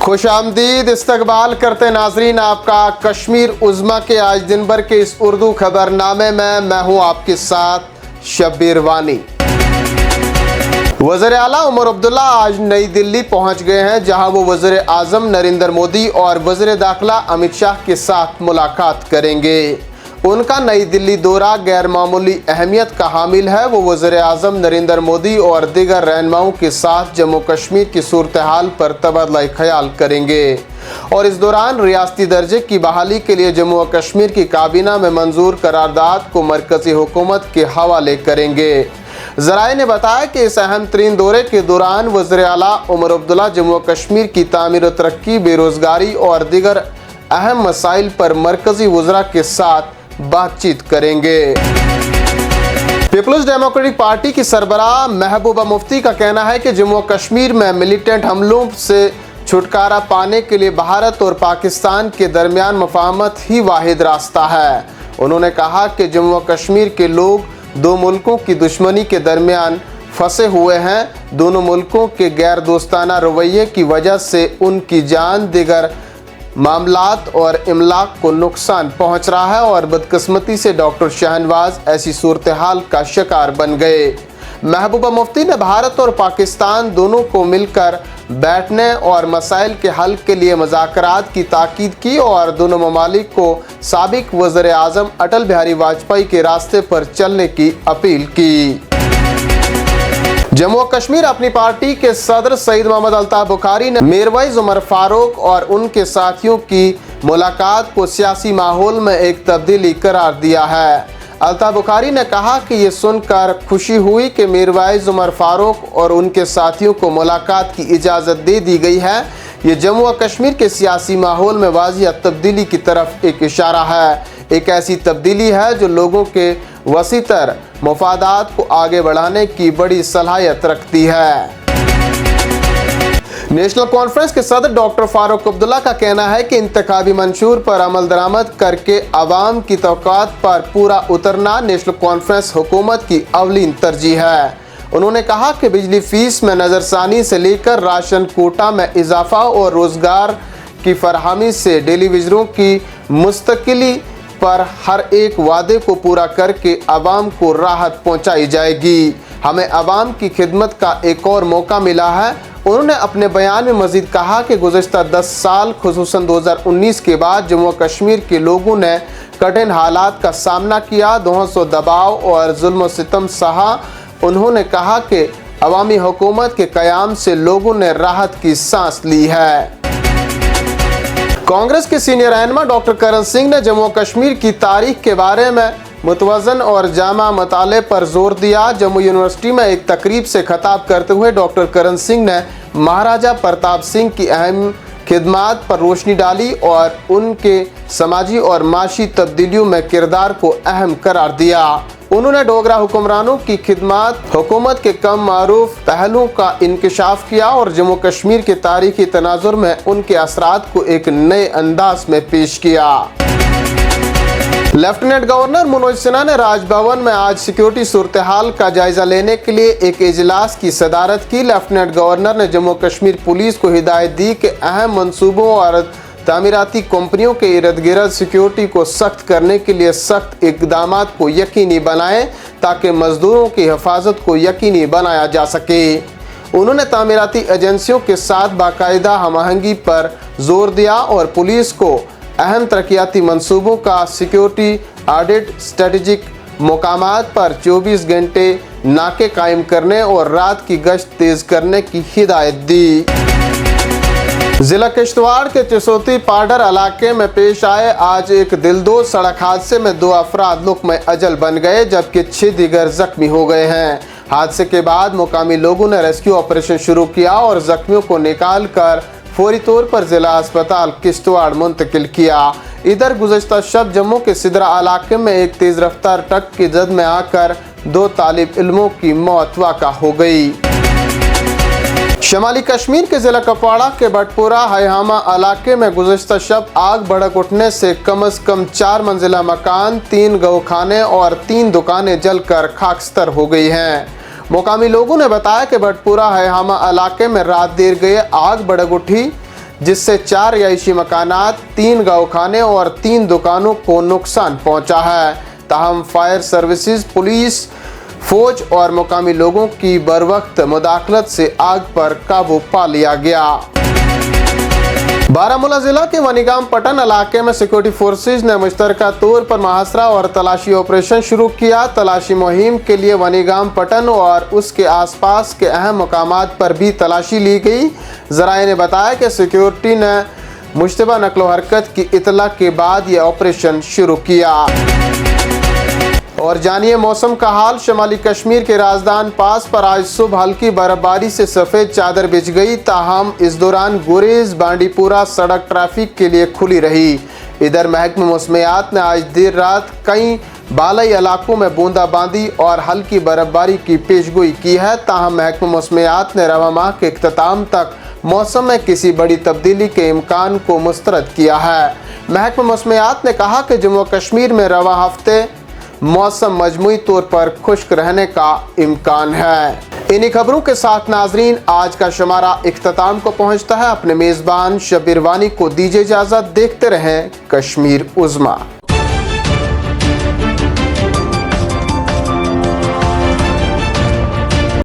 खुशामदीद इस्तकबाल करते नाजरीन आपका कश्मीर उज़्मा के आज दिन भर के इस उर्दू खबरनामे में मैं हूं आपके साथ शब्बीर वानी। वज़ीर आला उमर अब्दुल्ला आज नई दिल्ली पहुंच गए हैं, जहां वो वज़ीर आज़म नरेंद्र मोदी और वज़ीर दाखिला अमित शाह के साथ मुलाकात करेंगे। उनका नई दिल्ली दौरा गैर मामूली अहमियत का हामिल है। वो वज़ीर आज़म नरेंद्र मोदी और दीगर रहनुमाओं के साथ जम्मू कश्मीर की सूरत हाल पर तबादला ख़याल करेंगे और इस दौरान रियासती दर्जे की बहाली के लिए जम्मू और कश्मीर की काबीना में मंजूर करारदाद को मरकज़ी हुकूमत के हवाले करेंगे। ज़राए ने बताया कि इस अहम तरीन दौरे के दौरान वज़ीर आला उमर अब्दुल्ला जम्मू और कश्मीर की तामीर व तरक्की, बेरोज़गारी और दीगर अहम मसाइल पर मरकज़ी वज़रा के साथ बातचीत करेंगे। पीपल्स डेमोक्रेटिक पार्टी की सरबराह महबूबा मुफ्ती का कहना है कि जम्मू कश्मीर में मिलिटेंट हमलों से छुटकारा पाने के लिए भारत और पाकिस्तान के दरमियान मुफाहमत ही वाहिद रास्ता है। उन्होंने कहा कि जम्मू कश्मीर के लोग दो मुल्कों की दुश्मनी के दरमियान फंसे हुए हैं। दोनों मुल्कों के गैर दोस्ताना रवैये की वजह से उनकी जान, दीगर मामलात और इमलाक को नुकसान पहुंच रहा है और बदकिस्मती से डॉक्टर शहनवाज ऐसी सूरत हाल का शिकार बन गए। महबूबा मुफ्ती ने भारत और पाकिस्तान दोनों को मिलकर बैठने और मसाइल के हल के लिए मुज़ाकरात की ताकीद की और दोनों ममालिक को साबिक वज़ीर आज़म अटल बिहारी वाजपेयी के रास्ते पर चलने की अपील की। जम्मू कश्मीर अपनी पार्टी के सदर सईद मोहम्मद अल्ताफ बुखारी ने मीरवाइज उमर फारूक और उनके साथियों की मुलाकात को सियासी माहौल में एक तब्दीली करार दिया है। अल्ताफ बुखारी ने कहा कि ये सुनकर खुशी हुई कि मीरवाइज उमर फारूक और उनके साथियों को मुलाकात की इजाज़त दे दी गई है। ये जम्मू और कश्मीर के सियासी माहौल में वाज़िह तब्दीली की तरफ एक इशारा है। एक ऐसी तब्दीली है जो लोगों के वसीतर मफादात को आगे बढ़ाने की बड़ी सलाहियत रखती है। नेशनल कॉन्फ्रेंस के सदर डॉक्टर फारूक अब्दुल्ला का कहना है कि इंतखाबी मंशूर पर अमल दरामद करके आवाम की तवक्कात पर पूरा उतरना नेशनल कॉन्फ्रेंस हुकूमत की अवलीन तरजीह है। उन्होंने कहा कि बिजली फीस में नज़रसानी से लेकर राशन कोटा में इजाफा और रोज़गार की फरहमी से टेलीविज़नों की मुस्तकिली पर हर एक वादे को पूरा करके आवाम को राहत पहुंचाई जाएगी। हमें आवाम की खिदमत का एक और मौका मिला है। उन्होंने अपने बयान में मजीद कहा कि गुज़श्ता 10 साल खुसूसन 2019 के बाद जम्मू कश्मीर के लोगों ने कठिन हालात का सामना किया, दोहसो दबाव और जुल्म सितम सहा। उन्होंने कहा कि अवामी हुकूमत के क़याम से लोगों ने राहत की सांस ली है। कांग्रेस के सीनियर रहनुमा डॉक्टर करण सिंह ने जम्मू कश्मीर की तारीख के बारे में मुतवज़न और जामा मताले पर जोर दिया। जम्मू यूनिवर्सिटी में एक तकरीब से खिताब करते हुए डॉक्टर करण सिंह ने महाराजा प्रताप सिंह की अहम खिदमात पर रोशनी डाली और उनके समाजी और माशी तब्दीलियों में किरदार को अहम करार दिया। उन्होंने डोगरा हुक्मरानों की खिदमात, हुकूमत के कम मारूफ पहलुओं का इंकशाफ किया और जम्मू कश्मीर के तारीखी तनाजुर में उनके असरात को एक नए अंदाज में पेश किया। लेफ्टिनेंट गवर्नर मनोज सिन्हा ने राजभवन में आज सिक्योरिटी सूरत हाल का जायजा लेने के लिए एक इजलास की सदारत की। लेफ्टिनेंट गवर्नर ने जम्मू कश्मीर पुलिस को हिदायत दी कि अहम मंसूबों और तामीराती कंपनियों के इर्द गिर्द सिक्योरिटी को सख्त करने के लिए सख्त इकदाम को यकीनी बनाएं ताकि मजदूरों की हिफाजत को यकीनी बनाया जा सके। उन्होंने तामीराती एजेंसियों के साथ बाकायदा हमआहंगी पर जोर दिया और पुलिस को अहम तरक्याती मंसूबों का सिक्योरिटी ऑडिट, स्ट्रेटेजिक मकामात पर 24 घंटे नाके कायम करने और रात की गश्त तेज करने की हिदायत दी। जिला किश्तवाड़ के चिसोती पाडर इलाके में पेश आए आज एक दिलदोज सड़क हादसे में 2 अफराद लुक़्मे अजल बन गए जबकि 6 दीगर जख्मी हो गए हैं। हादसे के बाद मुकामी लोगों ने रेस्क्यू ऑपरेशन शुरू किया और जख्मियों को निकाल कर फौरी तौर पर जिला अस्पताल किश्तवाड़ मुंतकिल किया। इधर गुज़श्ता शब जम्मू के सिदरा इलाके में एक तेज़ रफ्तार ट्रक की जद में आकर 2 तालिब इल्मों की मौत वाक़ा हो गई। शमाली कश्मीर के जिला कपवाड़ा के बटपुरा हैहामा इलाके में गुज़श्ता शब आग भड़क उठने से कम से कम 4 मंजिला मकान, 3 गौखाने और 3 दुकानें जलकर खाकस्तर हो गई हैं। मुकामी लोगों ने बताया कि बटपुरा हैहामा इलाके में रात देर गए आग भड़क उठी जिससे 4 रिहायशी मकानात, 3 गौखाने और 3 दुकानों को नुकसान पहुंचा है। ताहम फायर सर्विसेज, पुलिस, फौज और मुकामी लोगों की बरवक्त मुदाखलत से आग पर काबू पा लिया गया। बारामूला जिला के वनीगाम पटन इलाके में सिक्योरिटी फोर्सेज ने मुश्तरका तौर पर मुहासरा और तलाशी ऑपरेशन शुरू किया। तलाशी मुहिम के लिए वनीगाम पटन और उसके आसपास के अहम मकामात पर भी तलाशी ली गई। जराये ने बताया कि सिक्योरिटी ने मुश्तबा नकलो हरकत की इतला के बाद यह ऑपरेशन शुरू किया। और जानिए मौसम का हाल। शुमाली कश्मीर के राजधान पास पर आज सुबह हल्की बर्फबारी से सफ़ेद चादर बिछ गई। ताहम इस दौरान गुरेज बांडीपुरा सड़क ट्रैफिक के लिए खुली रही। इधर महकमा मौसमियात ने आज देर रात कई बालाई इलाकों में बूंदाबांदी और हल्की बर्फबारी की पेशगोई की है। ताहम महकमा मौसमियात ने रवा माह के इख्तिताम तक मौसम में किसी बड़ी तब्दीली के इम्कान को मुस्तरद किया है। महकमा मौसमियात ने कहा कि जम्मू कश्मीर में रवा हफ्ते मौसम मजमूई तौर पर खुश्क रहने का इम्कान है। इन्हीं खबरों के साथ नाजरीन आज का शुमारा इख्तिताम को पहुंचता है। अपने मेज़बान शब्बीर वानी को दीजिए इजाज़त। देखते रहें कश्मीर उज़्मा।